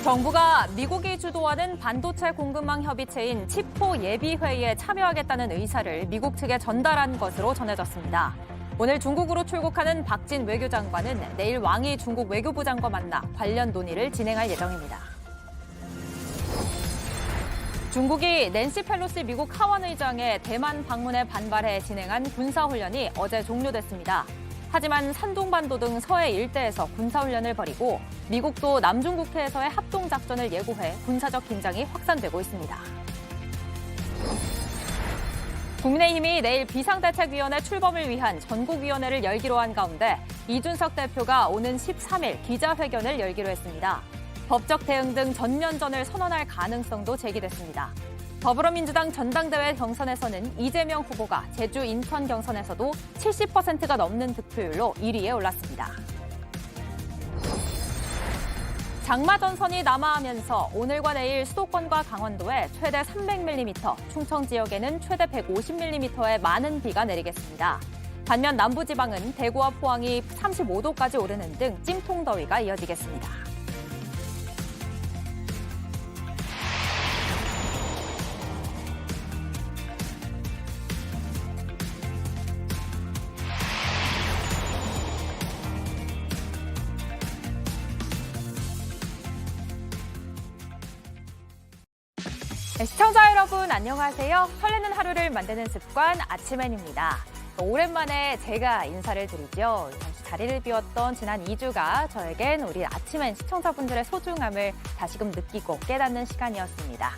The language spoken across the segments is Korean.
정부가 미국이 주도하는 반도체 공급망 협의체인 치포 예비회의에 참여하겠다는 의사를 미국 측에 전달한 것으로 전해졌습니다. 오늘 중국으로 출국하는 박진 외교장관은 내일 왕이 중국 외교부 장과 만나 관련 논의를 진행할 예정입니다. 중국이 낸시 펠로시 미국 하원 의장의 대만 방문에 반발해 진행한 군사훈련이 어제 종료됐습니다. 하지만 산둥반도 등 서해 일대에서 군사훈련을 벌이고 미국도 남중국해에서의 합동작전을 예고해 군사적 긴장이 확산되고 있습니다. 국민의힘이 내일 비상대책위원회 출범을 위한 전국위원회를 열기로 한 가운데 이준석 대표가 오는 13일 기자회견을 열기로 했습니다. 법적 대응 등 전면전을 선언할 가능성도 제기됐습니다. 더불어민주당 전당대회 경선에서는 이재명 후보가 제주 인천 경선에서도 70%가 넘는 득표율로 1위에 올랐습니다. 장마 전선이 남하하면서 오늘과 내일 수도권과 강원도에 최대 300mm, 충청 지역에는 최대 150mm의 많은 비가 내리겠습니다. 반면 남부지방은 대구와 포항이 35도까지 오르는 등 찜통더위가 이어지겠습니다. 시청자 여러분 안녕하세요. 설레는 하루를 만드는 습관 아침엔입니다. 오랜만에 제가 인사를 드리죠. 잠시 자리를 비웠던 지난 2주가 저에겐 우리 아침엔 시청자분들의 소중함을 다시금 느끼고 깨닫는 시간이었습니다.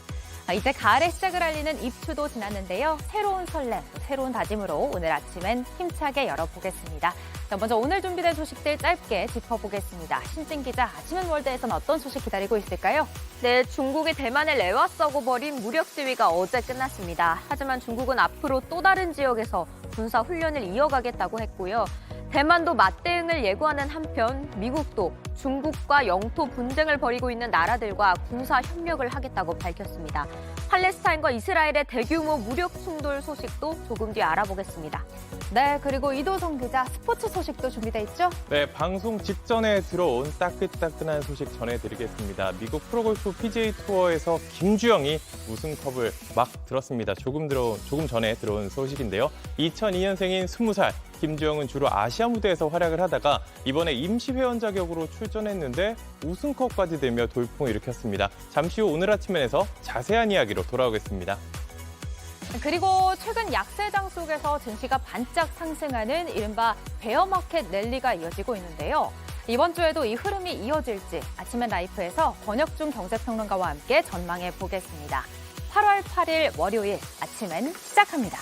이제 가을의 시작을 알리는 입추도 지났는데요. 새로운 설렘, 새로운 다짐으로 오늘 아침엔 힘차게 열어보겠습니다. 먼저 오늘 준비된 소식들 짧게 짚어보겠습니다. 신진 기자, 아침엔 월드에서는 어떤 소식 기다리고 있을까요? 네, 중국이 대만을 내와싸고 벌인 무력 시위가 어제 끝났습니다. 하지만 중국은 앞으로 또 다른 지역에서 군사 훈련을 이어가겠다고 했고요. 대만도 맞대응을 예고하는 한편 미국도 중국과 영토 분쟁을 벌이고 있는 나라들과 군사 협력을 하겠다고 밝혔습니다. 팔레스타인과 이스라엘의 대규모 무력 충돌 소식도 조금 뒤에 알아보겠습니다. 네, 그리고 이도성 기자, 스포츠 소식도 준비돼 있죠? 네, 방송 직전에 들어온 따끈따끈한 소식 전해드리겠습니다. 미국 프로골프 PGA 투어에서 김주영이 우승컵을 막 들었습니다. 조금 전에 들어온 소식인데요. 2002년생인 20살 김주영은 주로 아시아 무대에서 활약을 하다가 이번에 임시회원 자격으로 출전했는데 우승컵까지 되며 돌풍을 일으켰습니다. 잠시 후 오늘 아침엔에서 자세한 이야기로 돌아오겠습니다. 그리고 최근 약세장 속에서 증시가 반짝 상승하는 이른바 베어마켓 랠리가 이어지고 있는데요. 이번 주에도 이 흐름이 이어질지 아침엔 라이프에서 권혁중 경제평론가와 함께 전망해 보겠습니다. 8월 8일 월요일 아침엔 시작합니다.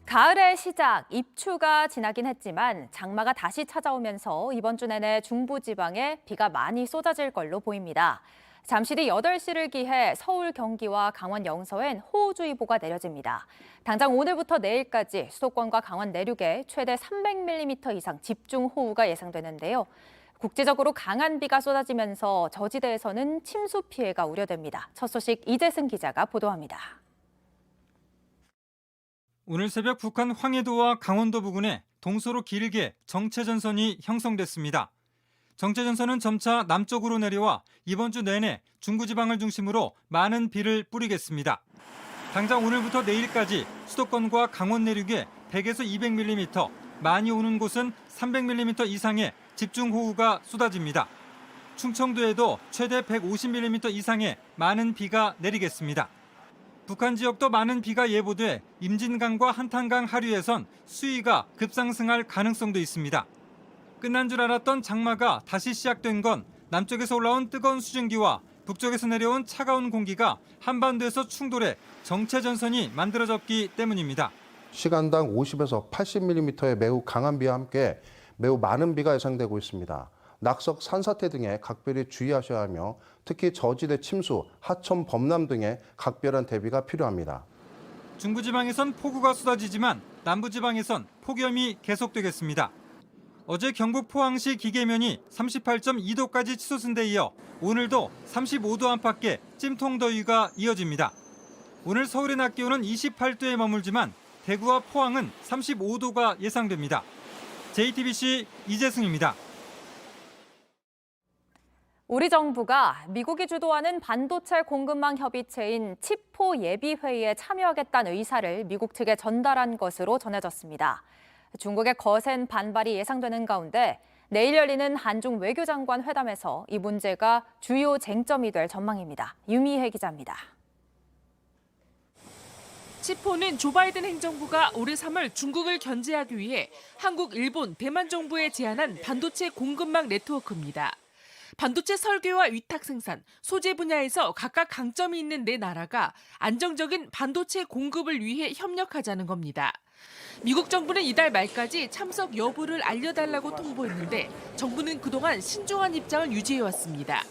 가을의 시작, 입추가 지나긴 했지만 장마가 다시 찾아오면서 이번 주 내내 중부지방에 비가 많이 쏟아질 걸로 보입니다. 잠시 뒤 8시를 기해 서울, 경기와 강원 영서엔 호우주의보가 내려집니다. 당장 오늘부터 내일까지 수도권과 강원 내륙에 최대 300mm 이상 집중호우가 예상되는데요. 국지적으로 강한 비가 쏟아지면서 저지대에서는 침수 피해가 우려됩니다. 첫 소식 이재승 기자가 보도합니다. 오늘 새벽 북한 황해도와 강원도 부근에 동서로 길게 정체전선이 형성됐습니다. 정체전선은 점차 남쪽으로 내려와 이번 주 내내 중부지방을 중심으로 많은 비를 뿌리겠습니다. 당장 오늘부터 내일까지 수도권과 강원 내륙에 100에서 200mm, 많이 오는 곳은 300mm 이상의 집중호우가 쏟아집니다. 충청도에도 최대 150mm 이상의 많은 비가 내리겠습니다. 북한 지역도 많은 비가 예보돼 임진강과 한탄강 하류에선 수위가 급상승할 가능성도 있습니다. 끝난 줄 알았던 장마가 다시 시작된 건 남쪽에서 올라온 뜨거운 수증기와 북쪽에서 내려온 차가운 공기가 한반도에서 충돌해 정체전선이 만들어졌기 때문입니다. 시간당 50에서 80mm의 매우 강한 비와 함께 매우 많은 비가 예상되고 있습니다. 낙석, 산사태 등에 각별히 주의하셔야 하며 특히 저지대 침수, 하천, 범람 등에 각별한 대비가 필요합니다. 중부지방에선 폭우가 쏟아지지만 남부지방에선 폭염이 계속되겠습니다. 어제 경북 포항시 기계면이 38.2도까지 치솟은 데 이어 오늘도 35도 안팎의 찜통더위가 이어집니다. 오늘 서울의 낮 기온은 28도에 머물지만 대구와 포항은 35도가 예상됩니다. JTBC 이재승입니다. 우리 정부가 미국이 주도하는 반도체 공급망 협의체인 치포 예비회의에 참여하겠다는 의사를 미국 측에 전달한 것으로 전해졌습니다. 중국의 거센 반발이 예상되는 가운데 내일 열리는 한중 외교장관 회담에서 이 문제가 주요 쟁점이 될 전망입니다. 유미혜 기자입니다. 치포는 조 바이든 행정부가 올해 3월 중국을 견제하기 위해 한국, 일본, 대만 정부에 제안한 반도체 공급망 네트워크입니다. 반도체 설계와 위탁 생산, 소재 분야에서 각각 강점이 있는 네 나라가 안정적인 반도체 공급을 위해 협력하자는 겁니다. 미국 정부는 이달 말까지 참석 여부를 알려달라고 통보했는데 정부는 그동안 신중한 입장을 유지해왔습니다.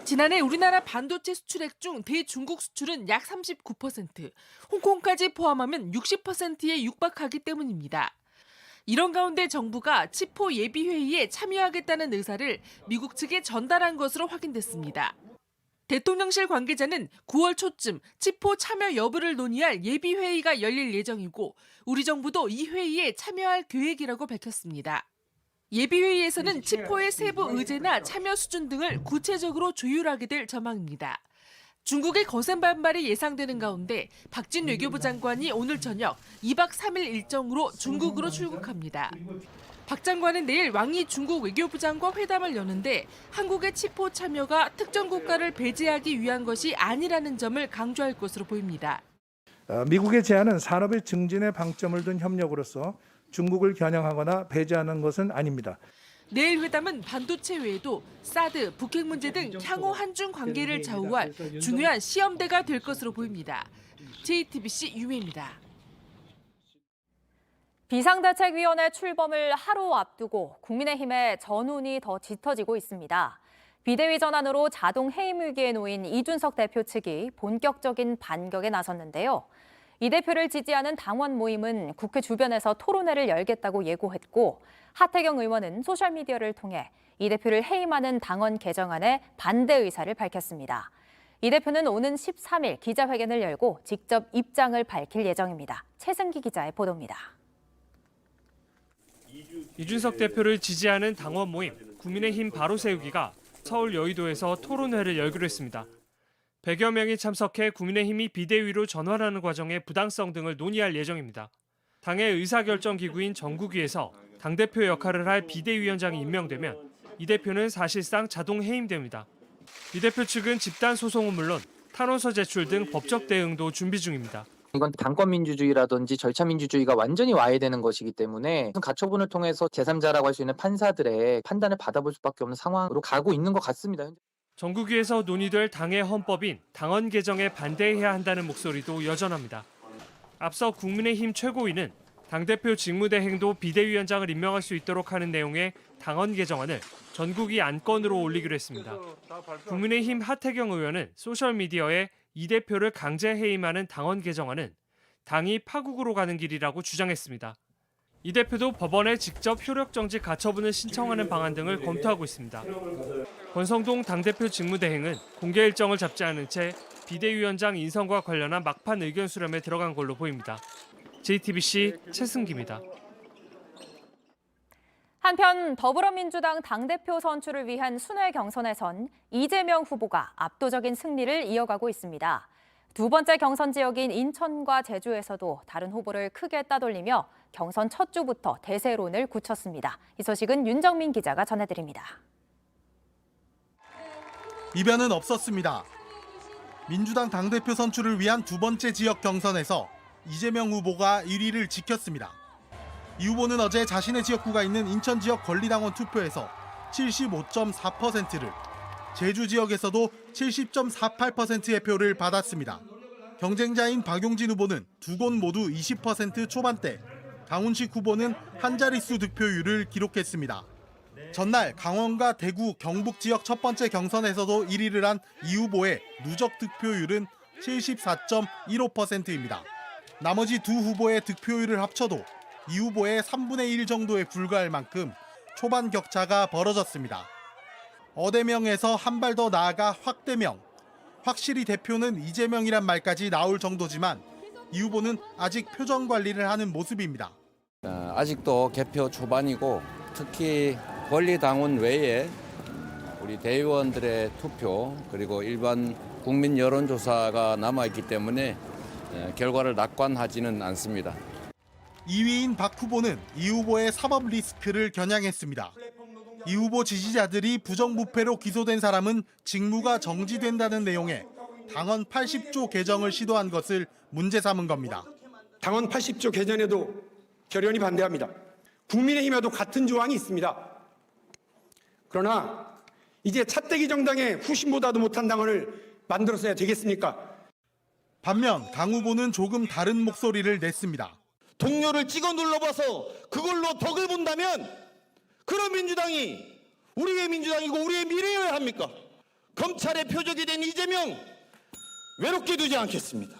지난해 우리나라 반도체 수출액 중 대중국 수출은 약 39%, 홍콩까지 포함하면 60%에 육박하기 때문입니다. 이런 가운데 정부가 치포 예비회의에 참여하겠다는 의사를 미국 측에 전달한 것으로 확인됐습니다. 대통령실 관계자는 9월 초쯤 치포 참여 여부를 논의할 예비회의가 열릴 예정이고 우리 정부도 이 회의에 참여할 계획이라고 밝혔습니다. 예비회의에서는 치포의 세부 의제나 참여 수준 등을 구체적으로 조율하게 될 전망입니다. 중국의 거센 반발이 예상되는 가운데 박진 외교부 장관이 오늘 저녁 2박 3일 일정으로 중국으로 출국합니다. 박 장관은 내일 왕이 중국 외교부장과 회담을 여는데 한국의 치포 참여가 특정 국가를 배제하기 위한 것이 아니라는 점을 강조할 것으로 보입니다. 미국의 제안은 산업의 증진에 방점을 둔 협력으로서 중국을 겨냥하거나 배제하는 것은 아닙니다. 내일 회담은 반도체 외에도 사드, 북핵 문제 등 향후 한중 관계를 좌우할 중요한 시험대가 될 것으로 보입니다. JTBC 유미입니다. 비상대책위원회 출범을 하루 앞두고 국민의힘의 전운이 더 짙어지고 있습니다. 비대위 전환으로 자동 해임 위기에 놓인 이준석 대표 측이 본격적인 반격에 나섰는데요. 이 대표를 지지하는 당원 모임은 국회 주변에서 토론회를 열겠다고 예고했고 하태경 의원은 소셜미디어를 통해 이 대표를 해임하는 당원 개정안에 반대 의사를 밝혔습니다. 이 대표는 오는 13일 기자회견을 열고 직접 입장을 밝힐 예정입니다. 최승기 기자의 보도입니다. 이준석 대표를 지지하는 당원 모임 국민의힘 바로 세우기가 서울 여의도에서 토론회를 열기로 했습니다. 100여 명이 참석해 국민의힘이 비대위로 전환하는 과정의 부당성 등을 논의할 예정입니다. 당의 의사결정기구인 정국위에서 당대표 역할을 할 비대위원장이 임명되면 이 대표는 사실상 자동 해임됩니다. 이 대표 측은 집단 소송은 물론 탄원서 제출 등 법적 대응도 준비 중입니다. 이건 당권민주주의라든지 절차민주주의가 완전히 와해되는 것이기 때문에 가처분을 통해서 제3자라고 할 수 있는 판사들의 판단을 받아볼 수밖에 없는 상황으로 가고 있는 것 같습니다. 정국위에서 논의될 당의 헌법인 당헌 개정에 반대해야 한다는 목소리도 여전합니다. 앞서 국민의힘 최고위는 당대표 직무대행도 비대위원장을 임명할 수 있도록 하는 내용의 당헌 개정안을 전국위 안건으로 올리기로 했습니다. 국민의힘 하태경 의원은 소셜미디어에 이 대표를 강제 해임하는 당헌 개정안은 당이 파국으로 가는 길이라고 주장했습니다. 이 대표도 법원에 직접 효력정지 가처분을 신청하는 방안 등을 검토하고 있습니다. 권성동 당대표 직무대행은 공개 일정을 잡지 않은 채 비대위원장 인선과 관련한 막판 의견 수렴에 들어간 걸로 보입니다. JTBC 최승기입니다. 한편 더불어민주당 당대표 선출을 위한 순회 경선에선 이재명 후보가 압도적인 승리를 이어가고 있습니다. 두 번째 경선 지역인 인천과 제주에서도 다른 후보를 크게 따돌리며 경선 첫 주부터 대세론을 굳혔습니다. 이 소식은 윤정민 기자가 전해드립니다. 이변은 없었습니다. 민주당 당대표 선출을 위한 두 번째 지역 경선에서 이재명 후보가 1위를 지켰습니다. 이 후보는 어제 자신의 지역구가 있는 인천 지역 권리당원 투표에서 75.4%를, 제주 지역에서도 70.48%의 표를 받았습니다. 경쟁자인 박용진 후보는 두 곳 모두 20% 초반대, 강훈식 후보는 한 자릿수 득표율을 기록했습니다. 전날 강원과 대구, 경북 지역 첫 번째 경선에서도 1위를 한 이 후보의 누적 득표율은 74.15%입니다. 나머지 두 후보의 득표율을 합쳐도 이 후보의 3분의 1 정도에 불과할 만큼 초반 격차가 벌어졌습니다. 어대명에서 한 발 더 나아가 확대명, 확실히 대표는 이재명이란 말까지 나올 정도지만 이 후보는 아직 표정 관리를 하는 모습입니다. 아직도 개표 초반이고 특히 권리당원 외에 우리 대의원들의 투표 그리고 일반 국민 여론조사가 남아있기 때문에 결과를 낙관하지는 않습니다. 2위인 박 후보는 이 후보의 사법 리스크를 겨냥했습니다. 이 후보 지지자들이 부정부패로 기소된 사람은 직무가 정지된다는 내용의 당헌 80조 개정을 시도한 것을 문제 삼은 겁니다. 당헌 80조 개정에도 결연히 반대합니다. 국민의힘에도 같은 조항이 있습니다. 그러나 이제 차떼기 정당의 후신보다도 못한 당헌을 만들었어야 되겠습니까? 반면 당 후보는 조금 다른 목소리를 냈습니다. 동료를 찍어 눌러봐서 그걸로 덕을 본다면 그런 민주당이 우리의 민주당이고 우리의 미래여야 합니까? 검찰의 표적이 된 이재명 외롭게 두지 않겠습니다.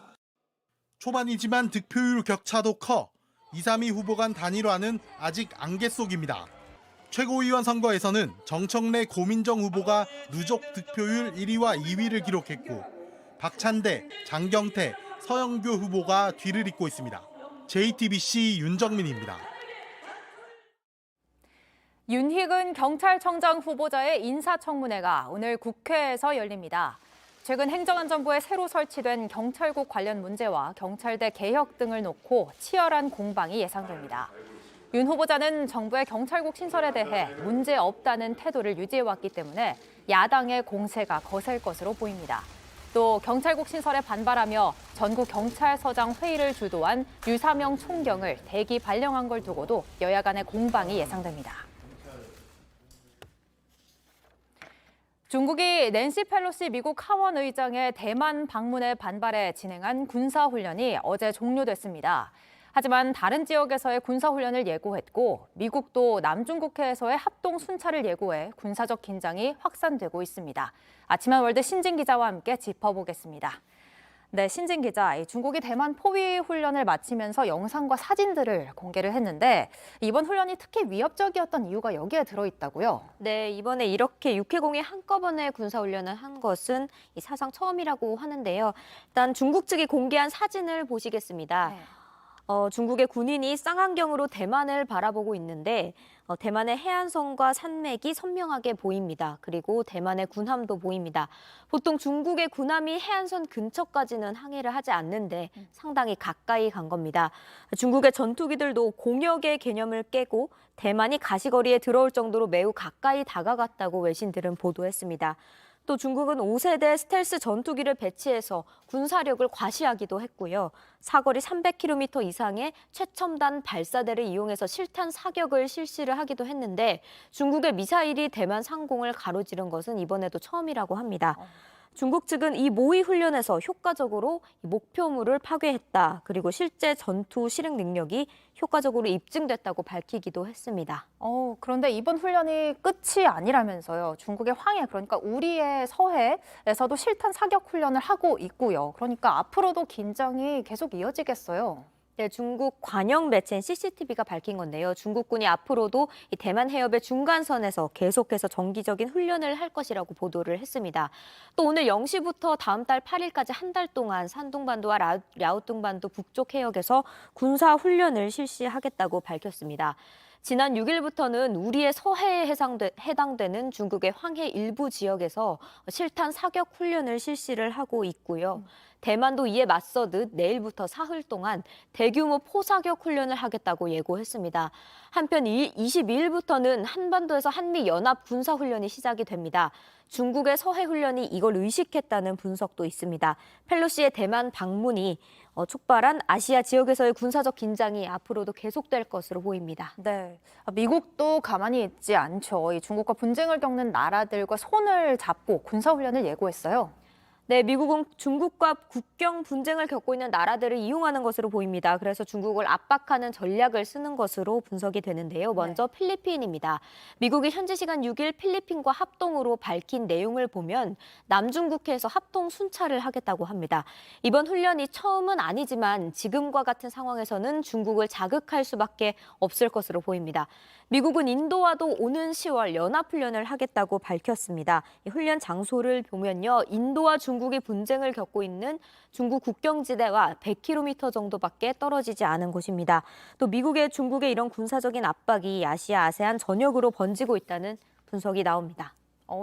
초반이지만 득표율 격차도 커 2, 3위 후보 간 단일화는 아직 안개 속입니다. 최고위원 선거에서는 정청래 고민정 후보가 누적 득표율 1위와 2위를 기록했고 박찬대, 장경태, 서영교 후보가 뒤를 잇고 있습니다. JTBC 윤정민입니다. 윤희근 경찰청장 후보자의 인사청문회가 오늘 국회에서 열립니다. 최근 행정안전부에 새로 설치된 경찰국 관련 문제와 경찰대 개혁 등을 놓고 치열한 공방이 예상됩니다. 윤 후보자는 정부의 경찰국 신설에 대해 문제 없다는 태도를 유지해왔기 때문에 야당의 공세가 거셀 것으로 보입니다. 또 경찰국 신설에 반발하며 전국 경찰서장 회의를 주도한 유사명 총경을 대기 발령한 걸 두고도 여야 간의 공방이 예상됩니다. 중국이 낸시 펠로시 미국 하원 의장의 대만 방문에 반발해 진행한 군사훈련이 어제 종료됐습니다. 하지만 다른 지역에서의 군사훈련을 예고했고 미국도 남중국해에서의 합동 순찰을 예고해 군사적 긴장이 확산되고 있습니다. 아침한 월드 신진 기자와 함께 짚어보겠습니다. 네, 신진 기자, 중국이 대만 포위 훈련을 마치면서 영상과 사진들을 공개를 했는데 이번 훈련이 특히 위협적이었던 이유가 여기에 들어있다고요? 네, 이번에 이렇게 육해공이 한꺼번에 군사훈련을 한 것은 이 사상 처음이라고 하는데요. 일단 중국 측이 공개한 사진을 보시겠습니다. 네. 중국의 군인이 쌍안경으로 대만을 바라보고 있는데 대만의 해안선과 산맥이 선명하게 보입니다. 그리고 대만의 군함도 보입니다. 보통 중국의 군함이 해안선 근처까지는 항해를 하지 않는데 상당히 가까이 간 겁니다. 중국의 전투기들도 공역의 개념을 깨고 대만이 가시거리에 들어올 정도로 매우 가까이 다가갔다고 외신들은 보도했습니다. 또 중국은 5세대 스텔스 전투기를 배치해서 군사력을 과시하기도 했고요. 사거리 300km 이상의 최첨단 발사대를 이용해서 실탄 사격을 실시를 하기도 했는데 중국의 미사일이 대만 상공을 가로지른 것은 이번에도 처음이라고 합니다. 중국 측은 이 모의 훈련에서 효과적으로 목표물을 파괴했다. 그리고 실제 전투 실행 능력이 효과적으로 입증됐다고 밝히기도 했습니다. 그런데 이번 훈련이 끝이 아니라면서요. 중국의 황해, 그러니까 우리의 서해에서도 실탄 사격 훈련을 하고 있고요. 그러니까 앞으로도 긴장이 계속 이어지겠어요. 네, 중국 관영 매체인 CCTV가 밝힌 건데요. 중국군이 앞으로도 이 대만 해협의 중간선에서 계속해서 정기적인 훈련을 할 것이라고 보도를 했습니다. 또 오늘 0시부터 다음 달 8일까지 한 달 동안 산둥반도와 랴오뚱반도 북쪽 해역에서 군사 훈련을 실시하겠다고 밝혔습니다. 지난 6일부터는 우리의 서해에 해당되는 중국의 황해 일부 지역에서 실탄 사격 훈련을 실시를 하고 있고요. 대만도 이에 맞서듯 내일부터 사흘 동안 대규모 포사격 훈련을 하겠다고 예고했습니다. 한편 22일부터는 한반도에서 한미 연합 군사 훈련이 시작이 됩니다. 중국의 서해 훈련이 이걸 의식했다는 분석도 있습니다. 펠로시의 대만 방문이 촉발한 아시아 지역에서의 군사적 긴장이 앞으로도 계속될 것으로 보입니다. 네, 미국도 가만히 있지 않죠. 이 중국과 분쟁을 겪는 나라들과 손을 잡고 군사훈련을 예고했어요. 네, 미국은 중국과 국경 분쟁을 겪고 있는 나라들을 이용하는 것으로 보입니다. 그래서 중국을 압박하는 전략을 쓰는 것으로 분석이 되는데요. 먼저 필리핀입니다. 미국이 현지 시간 6일 필리핀과 합동으로 밝힌 내용을 보면 남중국해에서 합동 순찰을 하겠다고 합니다. 이번 훈련이 처음은 아니지만 지금과 같은 상황에서는 중국을 자극할 수밖에 없을 것으로 보입니다. 미국은 인도와도 오는 10월 연합훈련을 하겠다고 밝혔습니다. 이 훈련 장소를 보면요. 인도와 중국 중국이 분쟁을 겪고 있는 중국 국경지대와 100km 정도밖에 떨어지지 않은 곳입니다. 또 미국의 중국의 이런 군사적인 압박이 아시아, 아세안 전역으로 번지고 있다는 분석이 나옵니다.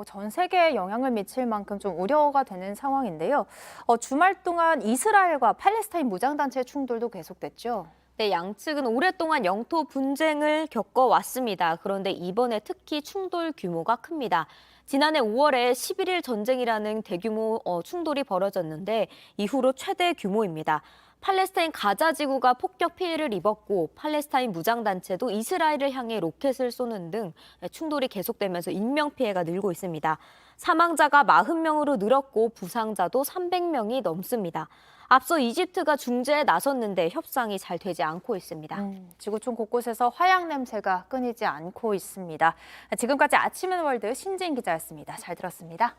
전 세계에 영향을 미칠 만큼 좀 우려가 되는 상황인데요. 주말 동안 이스라엘과 팔레스타인 무장단체 충돌도 계속됐죠. 네, 양측은 오랫동안 영토 분쟁을 겪어왔습니다. 그런데 이번에 특히 충돌 규모가 큽니다. 지난해 5월에 11일 전쟁이라는 대규모 충돌이 벌어졌는데 이후로 최대 규모입니다. 팔레스타인 가자 지구가 폭격 피해를 입었고 팔레스타인 무장단체도 이스라엘을 향해 로켓을 쏘는 등 충돌이 계속되면서 인명피해가 늘고 있습니다. 사망자가 40명으로 늘었고 부상자도 300명이 넘습니다. 앞서 이집트가 중재에 나섰는데 협상이 잘 되지 않고 있습니다. 지구촌 곳곳에서 화약 냄새가 끊이지 않고 있습니다. 지금까지 아침엔 월드 신진 기자였습니다. 잘 들었습니다.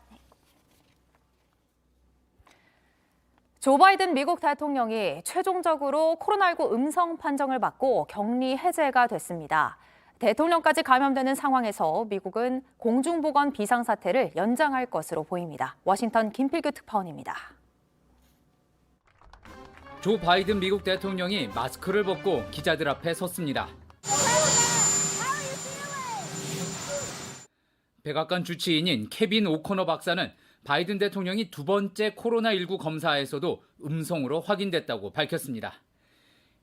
조 바이든 미국 대통령이 최종적으로 코로나19 음성 판정을 받고 격리 해제가 됐습니다. 대통령까지 감염되는 상황에서 미국은 공중보건 비상사태를 연장할 것으로 보입니다. 워싱턴 김필규 특파원입니다. 조 바이든 미국 대통령이 마스크를 벗고 기자들 앞에 섰습니다. 백악관 주치의인 케빈 오코너 박사는 바이든 대통령이 두 번째 코로나19 검사에서도 음성으로 확인됐다고 밝혔습니다.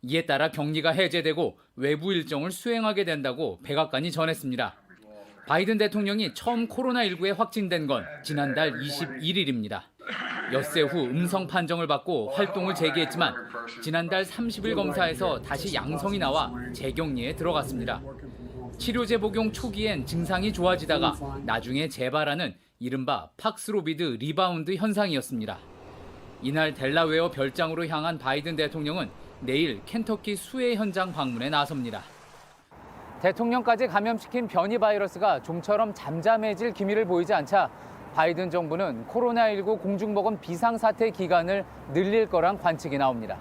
이에 따라 격리가 해제되고 외부 일정을 수행하게 된다고 백악관이 전했습니다. 바이든 대통령이 처음 코로나19에 확진된 건 지난달 21일입니다. 엿새 후 음성 판정을 받고 활동을 재개했지만 지난달 30일 검사에서 다시 양성이 나와 재격리에 들어갔습니다. 치료제 복용 초기엔 증상이 좋아지다가 나중에 재발하는 이른바 팍스로비드 리바운드 현상이었습니다. 이날 델라웨어 별장으로 향한 바이든 대통령은 내일 켄터키 수해 현장 방문에 나섭니다. 대통령까지 감염시킨 변이 바이러스가 좀처럼 잠잠해질 기미를 보이지 않자 바이든 정부는 코로나19 공중보건 비상사태 기간을 늘릴 거란 관측이 나옵니다.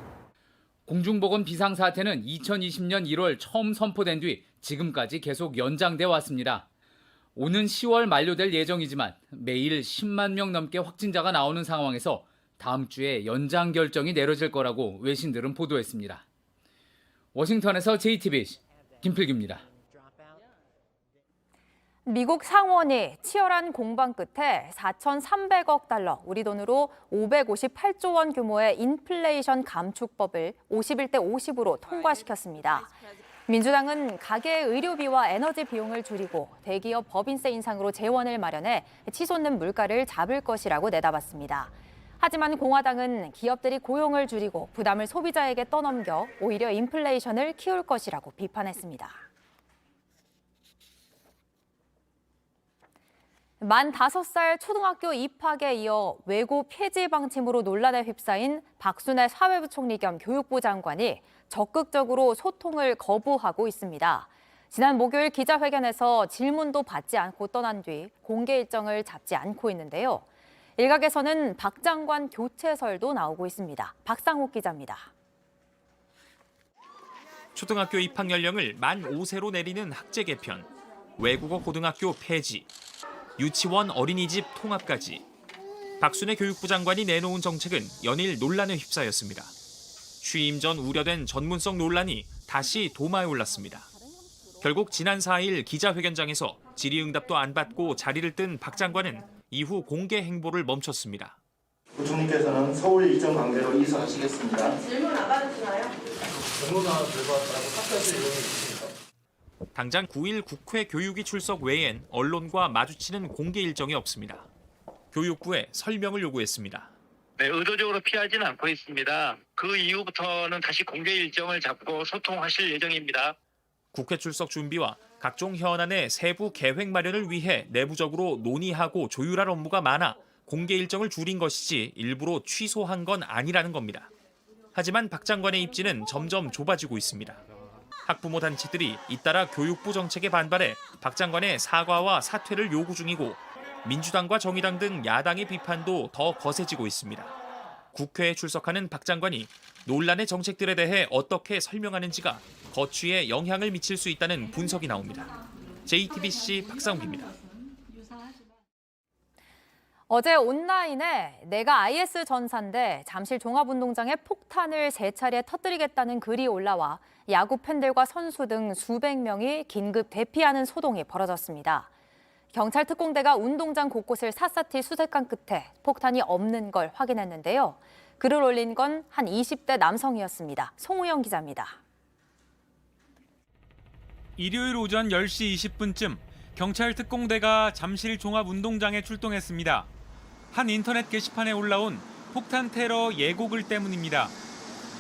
공중보건 비상사태는 2020년 1월 처음 선포된 뒤 지금까지 계속 연장돼 왔습니다. 오는 10월 만료될 예정이지만 매일 10만 명 넘게 확진자가 나오는 상황에서 다음 주에 연장 결정이 내려질 거라고 외신들은 보도했습니다. 워싱턴에서 JTBC 김필규입니다. 미국 상원이 치열한 공방 끝에 4,300억 달러, 우리 돈으로 558조 원 규모의 인플레이션 감축법을 51대 50으로 통과시켰습니다. 민주당은 가계의 의료비와 에너지 비용을 줄이고 대기업 법인세 인상으로 재원을 마련해 치솟는 물가를 잡을 것이라고 내다봤습니다. 하지만 공화당은 기업들이 고용을 줄이고 부담을 소비자에게 떠넘겨 오히려 인플레이션을 키울 것이라고 비판했습니다. 만 5살 초등학교 입학에 이어 외고 폐지 방침으로 논란에 휩싸인 박순애 사회부 총리 겸 교육부 장관이 적극적으로 소통을 거부하고 있습니다. 지난 목요일 기자회견에서 질문도 받지 않고 떠난 뒤 공개 일정을 잡지 않고 있는데요. 일각에서는 박 장관 교체설도 나오고 있습니다. 박상욱 기자입니다. 초등학교 입학 연령을 만 5세로 내리는 학제 개편, 외국어 고등학교 폐지, 유치원 어린이집 통합까지 박순애 교육부 장관이 내놓은 정책은 연일 논란에 휩싸였습니다. 취임 전 우려된 전문성 논란이 다시 도마에 올랐습니다. 결국 지난 4일 기자회견장에서 질의응답도 안 받고 자리를 뜬 박 장관은 이후 공개 행보를 멈췄습니다. 부총리께서는 서울 일정 관계로 이사하시겠습니다. 질문 안 받으시나요? 질문 하나 들어봤다고 답변하실 의향이 있습니까? 당장 9일 국회 교육위 출석 외엔 언론과 마주치는 공개 일정이 없습니다. 교육부에 설명을 요구했습니다. 네, 의도적으로 피하지는 않고 있습니다. 그 이후부터는 다시 공개 일정을 잡고 소통하실 예정입니다. 국회 출석 준비와 각종 현안의 세부 계획 마련을 위해 내부적으로 논의하고 조율할 업무가 많아 공개 일정을 줄인 것이지 일부러 취소한 건 아니라는 겁니다. 하지만 박 장관의 입지는 점점 좁아지고 있습니다. 학부모 단체들이 잇따라 교육부 정책에 반발해 박 장관의 사과와 사퇴를 요구 중이고 민주당과 정의당 등 야당의 비판도 더 거세지고 있습니다. 국회에 출석하는 박 장관이 논란의 정책들에 대해 어떻게 설명하는지가 거취에 영향을 미칠 수 있다는 분석이 나옵니다. JTBC 박상욱입니다. 어제 온라인에 내가 IS 전사인데 잠실 종합운동장에 폭탄을 3차례 터뜨리겠다는 글이 올라와 야구 팬들과 선수 등 수백 명이 긴급 대피하는 소동이 벌어졌습니다. 경찰 특공대가 운동장 곳곳을 샅샅이 수색한 끝에 폭탄이 없는 걸 확인했는데요. 글을 올린 건 한 20대 남성이었습니다. 송우영 기자입니다. 일요일 오전 10시 20분쯤 경찰 특공대가 잠실 종합운동장에 출동했습니다. 한 인터넷 게시판에 올라온 폭탄 테러 예고글 때문입니다.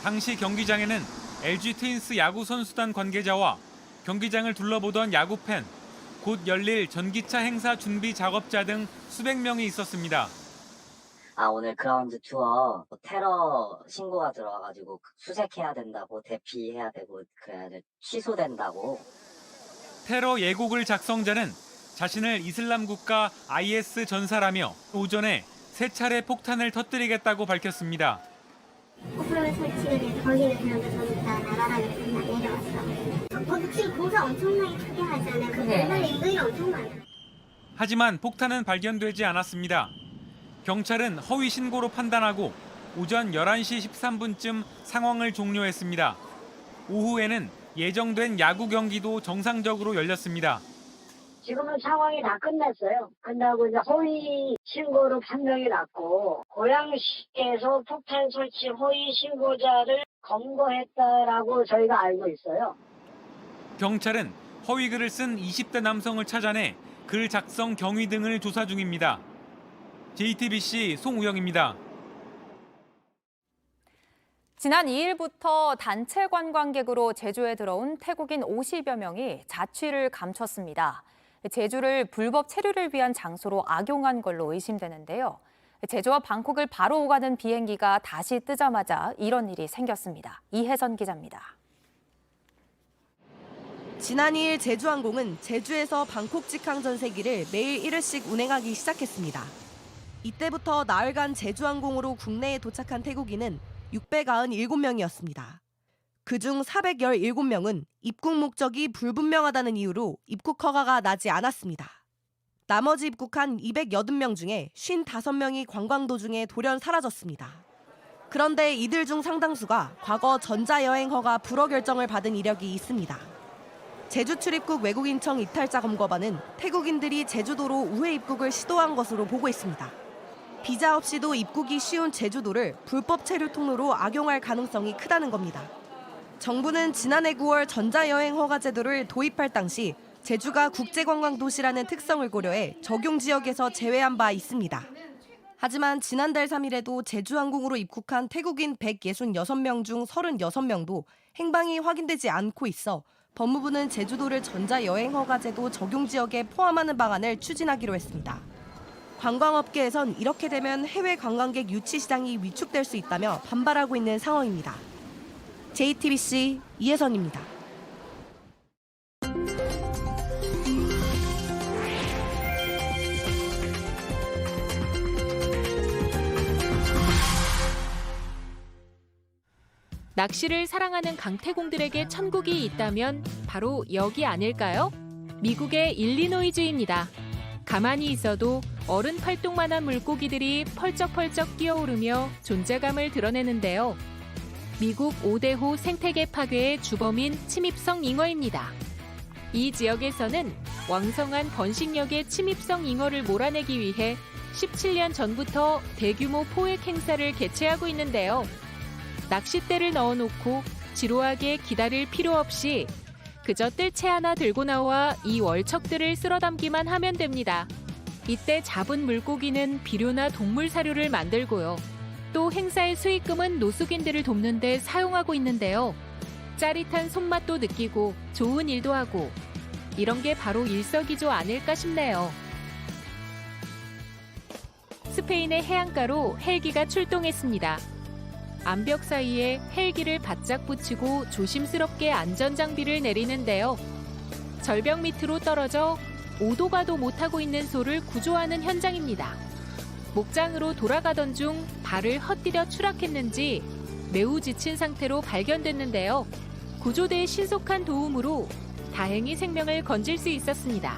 당시 경기장에는 LG 트윈스 야구 선수단 관계자와 경기장을 둘러보던 야구 팬, 곧 열릴 전기차 행사 준비 작업자 등 수백 명이 있었습니다. 오늘 그라운드 투어 테러 신고가 들어와가지고 수색해야 된다고, 대피해야 되고, 그래야 돼, 취소된다고. 테러 예고글 작성자는 자신을 이슬람 국가 IS 전사라며 오전에 3차례 폭탄을 터뜨리겠다고 밝혔습니다. 오프라인 설치가 돼서 거기를 그냥 전부 다 나가라고 그냥 내려왔어. 거기 지금 공사 엄청나게 크게 하잖아요. 그 맨날 인근이 엄청 많아. 하지만 폭탄은 발견되지 않았습니다. 경찰은 허위 신고로 판단하고 오전 11시 13분쯤 상황을 종료했습니다. 오후에는 예정된 야구 경기도 정상적으로 열렸습니다. 지금은 상황이 다 끝났어요. 끝나고 이제 허위 신고로 판명이 났고 고양시에서 폭탄 설치 허위 신고자를 검거했다라고 저희가 알고 있어요. 경찰은 허위 글을 쓴 20대 남성을 찾아내 글 작성 경위 등을 조사 중입니다. JTBC 송우영입니다. 지난 2일부터 단체 관광객으로 제주에 들어온 태국인 50여 명이 자취를 감췄습니다. 제주를 불법 체류를 위한 장소로 악용한 걸로 의심되는데요. 제주와 방콕을 바로 오가는 비행기가 다시 뜨자마자 이런 일이 생겼습니다. 이혜선 기자입니다. 지난 2일 제주항공은 제주에서 방콕 직항 전세기를 매일 1회씩 운행하기 시작했습니다. 이때부터 나흘간 제주항공으로 국내에 도착한 태국인은 697명이었습니다. 그중 417명은 입국 목적이 불분명하다는 이유로 입국 허가가 나지 않았습니다. 나머지 입국한 280명 중에 55명이 관광 도중에 돌연 사라졌습니다. 그런데 이들 중 상당수가 과거 전자여행 허가 불허 결정을 받은 이력이 있습니다. 제주 출입국 외국인청 이탈자 검거반은 태국인들이 제주도로 우회 입국을 시도한 것으로 보고 있습니다. 비자 없이도 입국이 쉬운 제주도를 불법 체류 통로로 악용할 가능성이 크다는 겁니다. 정부는 지난해 9월 전자여행 허가 제도를 도입할 당시 제주가 국제관광도시라는 특성을 고려해 적용 지역에서 제외한 바 있습니다. 하지만 지난달 3일에도 제주항공으로 입국한 태국인 166명 중 36명도 행방이 확인되지 않고 있어 법무부는 제주도를 전자여행 허가 제도 적용 지역에 포함하는 방안을 추진하기로 했습니다. 관광업계에선 이렇게 되면 해외 관광객 유치 시장이 위축될 수 있다며 반발하고 있는 상황입니다. JTBC 이혜선입니다. 낚시를 사랑하는 강태공들에게 천국이 있다면 바로 여기 아닐까요? 미국의 일리노이주입니다. 가만히 있어도 어른 팔뚝만한 물고기들이 펄쩍펄쩍 뛰어오르며 존재감을 드러내는데요. 미국 5대호 생태계 파괴의 주범인 침입성 잉어입니다. 이 지역에서는 왕성한 번식력의 침입성 잉어를 몰아내기 위해 17년 전부터 대규모 포획 행사를 개최하고 있는데요. 낚싯대를 넣어놓고 지루하게 기다릴 필요 없이 그저 뜰채 하나 들고 나와 이 월척들을 쓸어담기만 하면 됩니다. 이때 잡은 물고기는 비료나 동물 사료를 만들고요. 또 행사의 수익금은 노숙인들을 돕는 데 사용하고 있는데요. 짜릿한 손맛도 느끼고 좋은 일도 하고 이런 게 바로 일석이조 아닐까 싶네요. 스페인의 해안가로 헬기가 출동했습니다. 암벽 사이에 헬기를 바짝 붙이고 조심스럽게 안전장비를 내리는데요. 절벽 밑으로 떨어져 오도 가도 못하고 있는 소를 구조하는 현장입니다. 목장으로 돌아가던 중 발을 헛디뎌 추락했는지 매우 지친 상태로 발견됐는데요. 구조대의 신속한 도움으로 다행히 생명을 건질 수 있었습니다.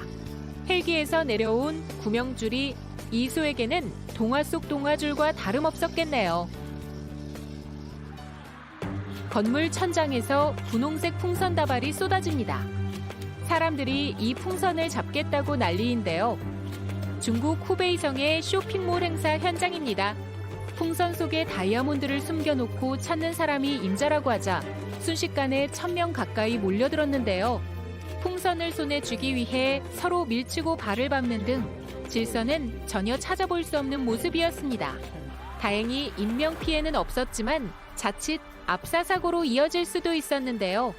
헬기에서 내려온 구명줄이 이소에게는 동화 속 동화줄과 다름없었겠네요. 건물 천장에서 분홍색 풍선 다발이 쏟아집니다. 사람들이 이 풍선을 잡겠다고 난리인데요. 중국 후베이성의 쇼핑몰 행사 현장입니다. 풍선 속에 다이아몬드를 숨겨놓고 찾는 사람이 임자라고 하자 순식간에 1000명 가까이 몰려들었는데요. 풍선을 손에 쥐기 위해 서로 밀치고 발을 밟는 등 질서는 전혀 찾아볼 수 없는 모습이었습니다. 다행히 인명피해는 없었지만 자칫 압사사고로 이어질 수도 있었는데요.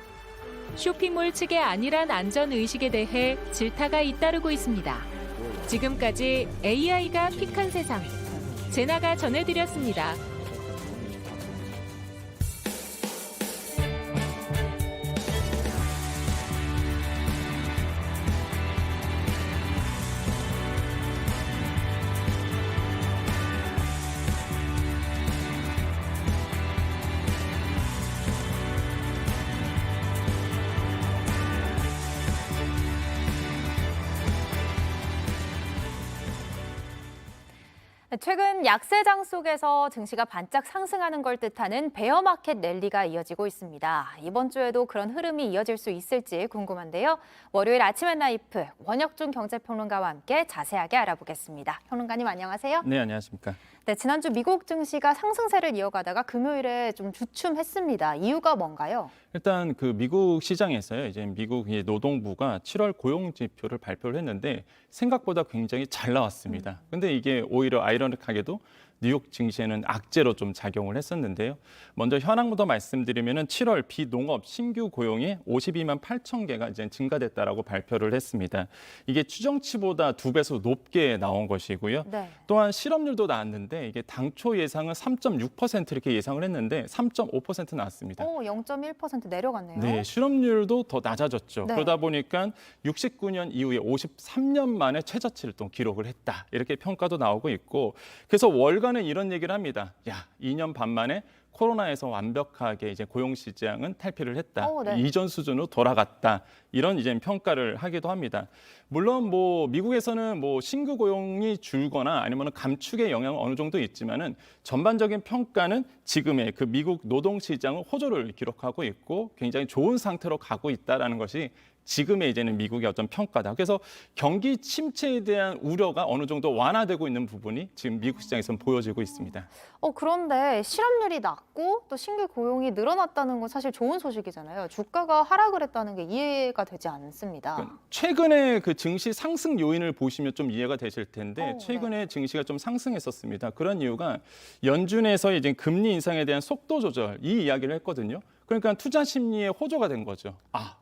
쇼핑몰 측의 안일한 안전의식에 대해 질타가 잇따르고 있습니다. 지금까지 AI가 픽한 세상, 제나가 전해드렸습니다. 최근 약세장 속에서 증시가 반짝 상승하는 걸 뜻하는 베어마켓 랠리가 이어지고 있습니다. 이번 주에도 그런 흐름이 이어질 수 있을지 궁금한데요. 월요일 아침 엔 라이프 원혁준 경제평론가와 함께 자세하게 알아보겠습니다. 평론가님 안녕하세요. 네, 안녕하십니까. 네, 지난주 미국 증시가 상승세를 이어가다가 금요일에 좀 주춤했습니다. 이유가 뭔가요? 일단 그 미국 시장에서요. 이제 미국 노동부가 7월 고용 지표를 발표를 했는데 생각보다 굉장히 잘 나왔습니다. 근데 이게 오히려 아이러니하게도 뉴욕 증시에는 악재로 좀 작용을 했었는데요. 먼저 현황부터 말씀드리면은 7월 비농업 신규 고용이 52만 8천 개가 이제 증가됐다라고 발표를 했습니다. 이게 추정치보다 2배수 높게 나온 것이고요. 네. 또한 실업률도 나왔는데 이게 당초 예상은 3.6% 이렇게 예상을 했는데 3.5% 나왔습니다. 0.1% 내려갔네요. 네, 실업률도 더 낮아졌죠. 네. 그러다 보니까 69년 이후에 53년 만에 최저치를 또 기록을 했다. 이렇게 평가도 나오고 있고 그래서 월간은 이런 얘기를 합니다. 야, 2년 반 만에 코로나에서 완벽하게 이제 고용 시장은 탈피를 했다. 네. 이전 수준으로 돌아갔다. 이런 이제 평가를 하기도 합니다. 물론 뭐 미국에서는 뭐 신규 고용이 줄거나 아니면 감축의 영향은 어느 정도 있지만은 전반적인 평가는 지금의 그 미국 노동 시장은 호조를 기록하고 있고 굉장히 좋은 상태로 가고 있다라는 것이 지금의 이제는 미국의 어떤 평가다. 그래서 경기 침체에 대한 우려가 어느 정도 완화되고 있는 부분이 지금 미국 시장에서는 보여지고 있습니다. 그런데 실업률이 낮고 또 신규 고용이 늘어났다는 건 사실 좋은 소식이잖아요. 주가가 하락을 했다는 게 이해가 되지 않습니다. 최근에 그 증시 상승 요인을 보시면 좀 이해가 되실 텐데 최근에 증시가 좀 상승했었습니다. 그런 이유가 연준에서 이제 금리 인상에 대한 속도 조절 이 이야기를 했거든요. 그러니까 투자 심리에 호조가 된 거죠.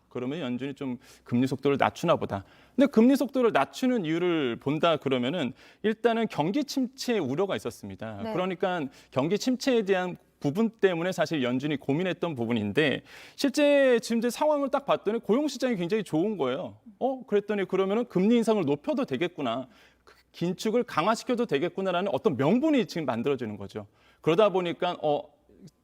그러면 연준이 좀 금리 속도를 낮추나 보다. 근데 금리 속도를 낮추는 이유를 본다 그러면은 일단은 경기 침체 우려가 있었습니다. 네. 그러니까 경기 침체에 대한 부분 때문에 사실 연준이 고민했던 부분인데 실제 지금 상황을 딱 봤더니 고용 시장이 굉장히 좋은 거예요. 그랬더니 그러면은 금리 인상을 높여도 되겠구나. 긴축을 강화시켜도 되겠구나라는 어떤 명분이 지금 만들어지는 거죠. 그러다 보니까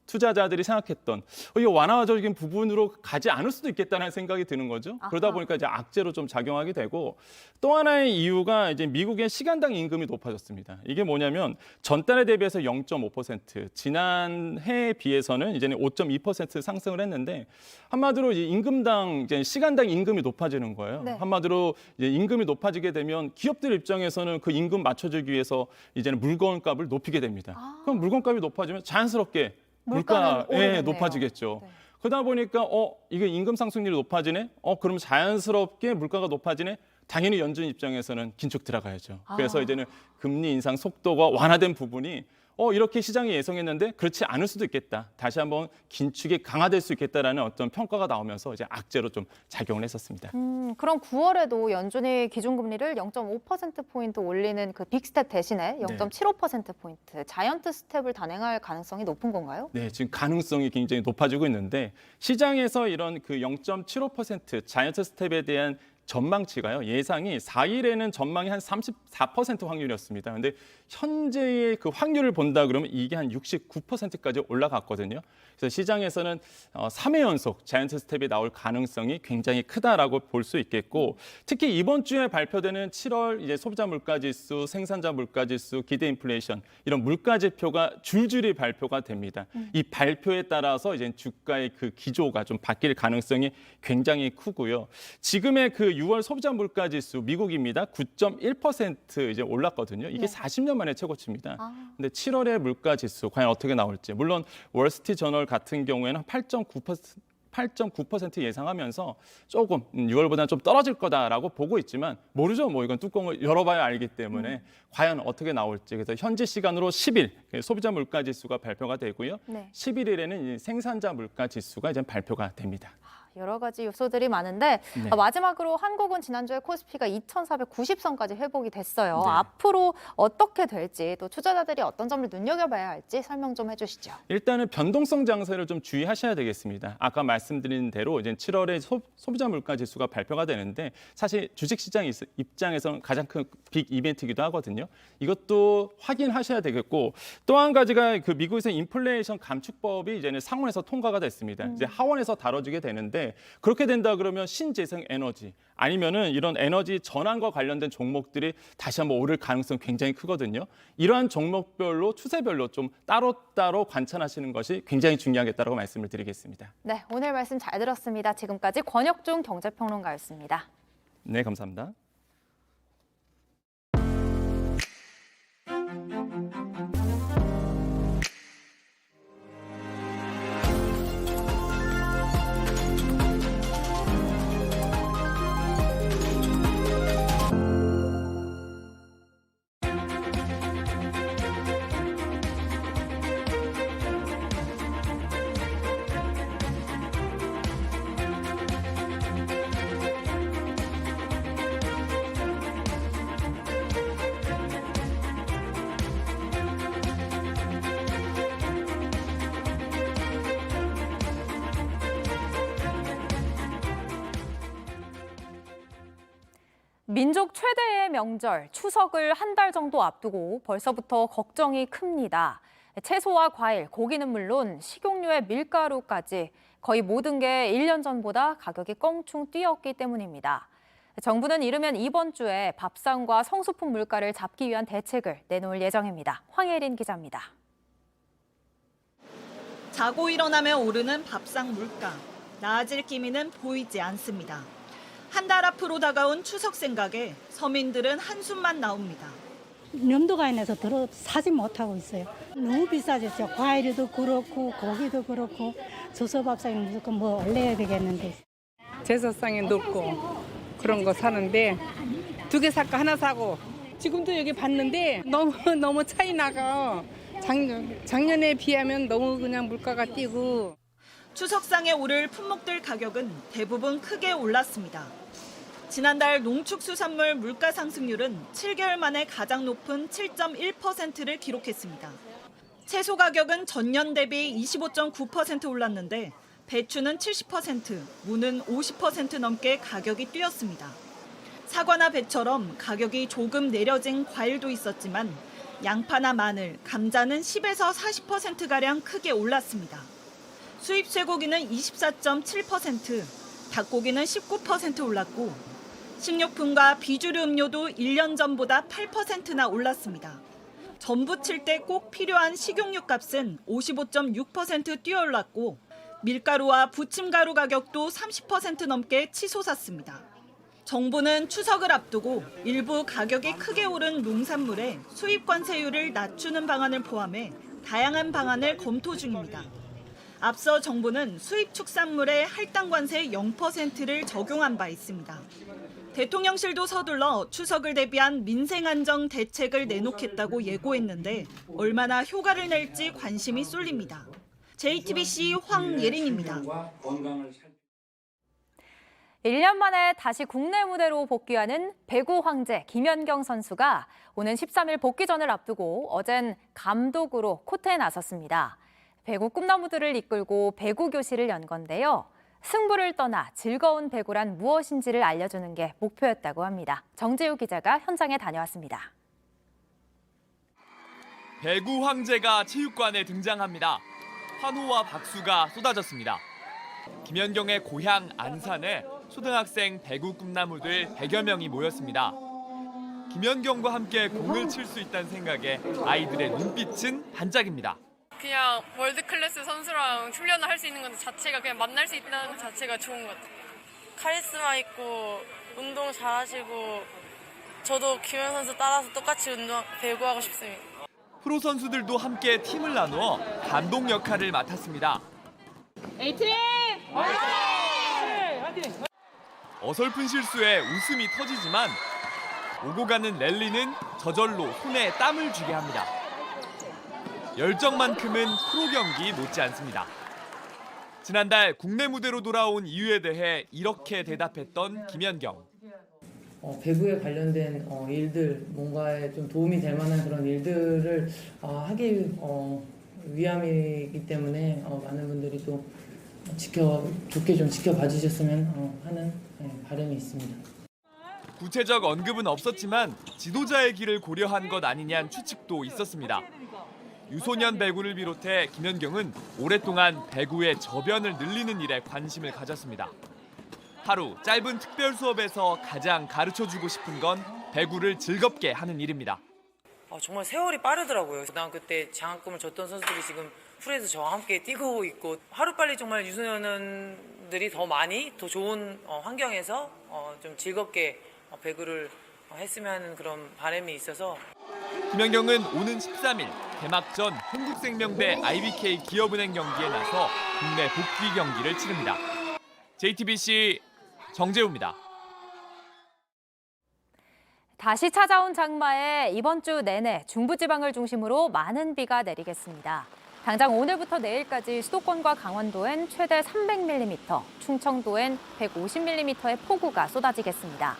투자자들이 생각했던 이거 완화적인 부분으로 가지 않을 수도 있겠다는 생각이 드는 거죠. 그러다 보니까 이제 악재로 좀 작용하게 되고 또 하나의 이유가 이제 미국의 시간당 임금이 높아졌습니다. 이게 뭐냐면 전달에 대비해서 0.5%, 지난해에 비해서는 이제는 5.2% 상승을 했는데 한마디로 이제 임금당 이제 시간당 임금이 높아지는 거예요. 네. 한마디로 이제 임금이 높아지게 되면 기업들 입장에서는 그 임금 맞춰주기 위해서 이제는 물건값을 높이게 됩니다. 그럼 물건값이 높아지면 자연스럽게 물가가 높아지겠죠. 네. 그러다 보니까 이게 임금 상승률이 높아지네. 그럼 자연스럽게 물가가 높아지네. 당연히 연준 입장에서는 긴축 들어가야죠. 그래서 이제는 금리 인상 속도가 완화된 부분이 이렇게 시장이 예상했는데 그렇지 않을 수도 있겠다. 다시 한번 긴축이 강화될 수 있겠다라는 어떤 평가가 나오면서 이제 악재로 좀 작용을 했었습니다. 그럼 9월에도 연준이 기준금리를 0.5%포인트 올리는 그 빅스텝 대신에 0.75%포인트 자이언트 스텝을 단행할 가능성이 높은 건가요? 네, 지금 가능성이 굉장히 높아지고 있는데 시장에서 이런 그 0.75% 자이언트 스텝에 대한 전망치가요. 예상이 4일에는 전망이 한 34% 확률이었습니다. 근데 현재의 그 확률을 본다 그러면 이게 한 69%까지 올라갔거든요. 그래서 시장에서는 3회 연속 자이언트 스텝이 나올 가능성이 굉장히 크다라고 볼 수 있겠고, 특히 이번 주에 발표되는 7월 이제 소비자 물가지수, 생산자 물가지수, 기대 인플레이션 이런 물가 지표가 줄줄이 발표가 됩니다. 이 발표에 따라서 이제 주가의 그 기조가 좀 바뀔 가능성이 굉장히 크고요. 지금의 그 6월 소비자 물가지수 미국입니다. 9.1% 이제 올랐거든요. 이게 40년 만에 최고치입니다. 근데 7월의 물가지수 과연 어떻게 나올지, 물론 월스트리트저널 같은 경우에는 8.9% 예상하면서 조금 6월보다는 좀 떨어질 거다라고 보고 있지만 모르죠. 뭐 이건 뚜껑을 열어봐야 알기 때문에 과연 어떻게 나올지. 그래서 현지 시간으로 10일 소비자 물가 지수가 발표가 되고요. 11일에는 생산자 물가 지수가 이제 발표가 됩니다. 여러 가지 요소들이 많은데 마지막으로 한국은 지난주에 코스피가 2,490선까지 회복이 됐어요. 앞으로 어떻게 될지, 또 투자자들이 어떤 점을 눈여겨봐야 할지 설명 좀 해주시죠. 일단은 변동성 장세를 좀 주의하셔야 되겠습니다. 아까 말씀드린 대로 이제 7월에 소비자 물가 지수가 발표가 되는데 사실 주식시장 입장에서는 가장 큰 빅 이벤트이기도 하거든요. 이것도 확인하셔야 되겠고, 또 한 가지가 그 미국에서 인플레이션 감축법이 이제는 상원에서 통과가 됐습니다. 이제 하원에서 다뤄지게 되는데, 그렇게 된다 그러면 신재생 에너지 아니면은 이런 에너지 전환과 관련된 종목들이 다시 한번 오를 가능성 굉장히 크거든요. 이러한 종목별로 추세별로 좀 따로따로 관찰하시는 것이 굉장히 중요하겠다고 말씀을 드리겠습니다. 네, 오늘 말씀 잘 들었습니다. 지금까지 권혁중 경제평론가였습니다. 네, 감사합니다. 민족 최대의 명절 추석을 한 달 정도 앞두고 벌써부터 걱정이 큽니다. 채소와 과일, 고기는 물론 식용유에 밀가루까지 거의 모든 게 1년 전보다 가격이 껑충 뛰었기 때문입니다. 정부는 이르면 이번 주에 밥상과 성수품 물가를 잡기 위한 대책을 내놓을 예정입니다. 황혜린 기자입니다. 자고 일어나면 오르는 밥상 물가. 나아질 기미는 보이지 않습니다. 한 달 앞으로 다가온 추석 생각에 서민들은 한숨만 나옵니다. 염도가 인해서 사지 못하고 있어요. 너무 비싸졌죠. 과일도 그렇고 고기도 그렇고 조서밥상이 무조건 뭐 올려야 되겠는데. 제사상에 넣고 그런 거 사는데 2개 살까 하나 사고 지금도 여기 봤는데 너무 차이 나가. 작년에 비하면 너무 그냥 물가가 뛰고. 추석상에 오를 품목들 가격은 대부분 크게 올랐습니다. 지난달 농축수산물 물가 상승률은 7개월 만에 가장 높은 7.1%를 기록했습니다. 채소 가격은 전년 대비 25.9% 올랐는데 배추는 70%, 무는 50% 넘게 가격이 뛰었습니다. 사과나 배처럼 가격이 조금 내려진 과일도 있었지만 양파나 마늘, 감자는 10에서 40%가량 크게 올랐습니다. 수입 쇠고기는 24.7%, 닭고기는 19% 올랐고 식료품과 비주류 음료도 1년 전보다 8%나 올랐습니다. 전 부칠 때 꼭 필요한 식용유 값은 55.6% 뛰어올랐고 밀가루와 부침가루 가격도 30% 넘게 치솟았습니다. 정부는 추석을 앞두고 일부 가격이 크게 오른 농산물에 수입 관세율을 낮추는 방안을 포함해 다양한 방안을 검토 중입니다. 앞서 정부는 수입 축산물에 할당 관세 0%를 적용한 바 있습니다. 대통령실도 서둘러 추석을 대비한 민생 안정 대책을 내놓겠다고 예고했는데 얼마나 효과를 낼지 관심이 쏠립니다. JTBC 황예린입니다. 1년 만에 다시 국내 무대로 복귀하는 배구 황제 김연경 선수가 오는 13일 복귀전을 앞두고 어젠 감독으로 코트에 나섰습니다. 배구 꿈나무들을 이끌고 배구 교실을 연 건데요. 승부를 떠나 즐거운 배구란 무엇인지를 알려주는 게 목표였다고 합니다. 정재우 기자가 현장에 다녀왔습니다. 배구 황제가 체육관에 등장합니다. 환호와 박수가 쏟아졌습니다. 김연경의 고향 안산에 초등학생 배구 꿈나무들 100여 명이 모였습니다. 김연경과 함께 공을 칠 수 있다는 생각에 아이들의 눈빛은 반짝입니다. 그냥 월드 클래스 선수랑 훈련을 할 수 있는 것 자체가 그냥 만날 수 있다는 것 자체가 좋은 것 같아요. 카리스마 있고 운동 잘하시고 저도 김연 선수 따라서 똑같이 배구하고 싶습니다. 프로 선수들도 함께 팀을 나누어 감독 역할을 맡았습니다. A팀! 어설픈 실수에 웃음이 터지지만 오고 가는 랠리는 저절로 손에 땀을 쥐게 합니다. 열정만큼은 프로 경기 못지 않습니다. 지난달 국내 무대로 돌아온 이유에 대해 이렇게 대답했던 김연경. 배구에 관련된 일들, 뭔가에 좀 도움이 될 만한 그런 일들을 하기 위함이기 때문에 많은 분들이 또 좋게 좀 지켜봐 주셨으면 하는 바람이 있습니다. 구체적 언급은 없었지만 지도자의 길을 고려한 것 아니냐는 추측도 있었습니다. 유소년 배구를 비롯해 김연경은 오랫동안 배구의 저변을 늘리는 일에 관심을 가졌습니다. 하루 짧은 특별 수업에서 가장 가르쳐주고 싶은 건 배구를 즐겁게 하는 일입니다. 정말 세월이 빠르더라고요. 고등학교 때 장학금을 줬던 선수들이 지금 프로에서 저와 함께 뛰고 있고 하루빨리 정말 유소년들이 더 많이 더 좋은 환경에서 좀 즐겁게 배구를 했으면 하는 그런 바람이 있어서 김연경은 오는 13일 개막전 한국생명대 IBK 기업은행 경기에 나서 국내 복귀 경기를 치릅니다. JTBC 정재우입니다. 다시 찾아온 장마에 이번 주 내내 중부지방을 중심으로 많은 비가 내리겠습니다. 당장 오늘부터 내일까지 수도권과 강원도엔 최대 300mm, 충청도엔 150mm의 폭우가 쏟아지겠습니다.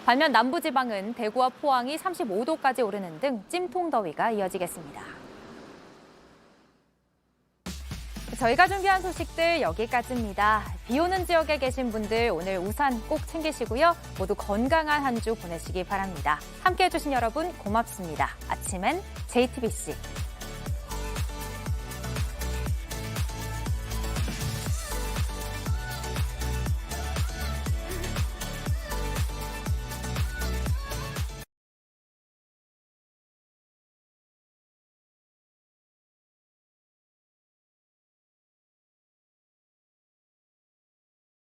반면 남부지방은 대구와 포항이 35도까지 오르는 등 찜통더위가 이어지겠습니다. 저희가 준비한 소식들 여기까지입니다. 비 오는 지역에 계신 분들 오늘 우산 꼭 챙기시고요. 모두 건강한 한 주 보내시기 바랍니다. 함께해 주신 여러분 고맙습니다. 아침엔 JTBC.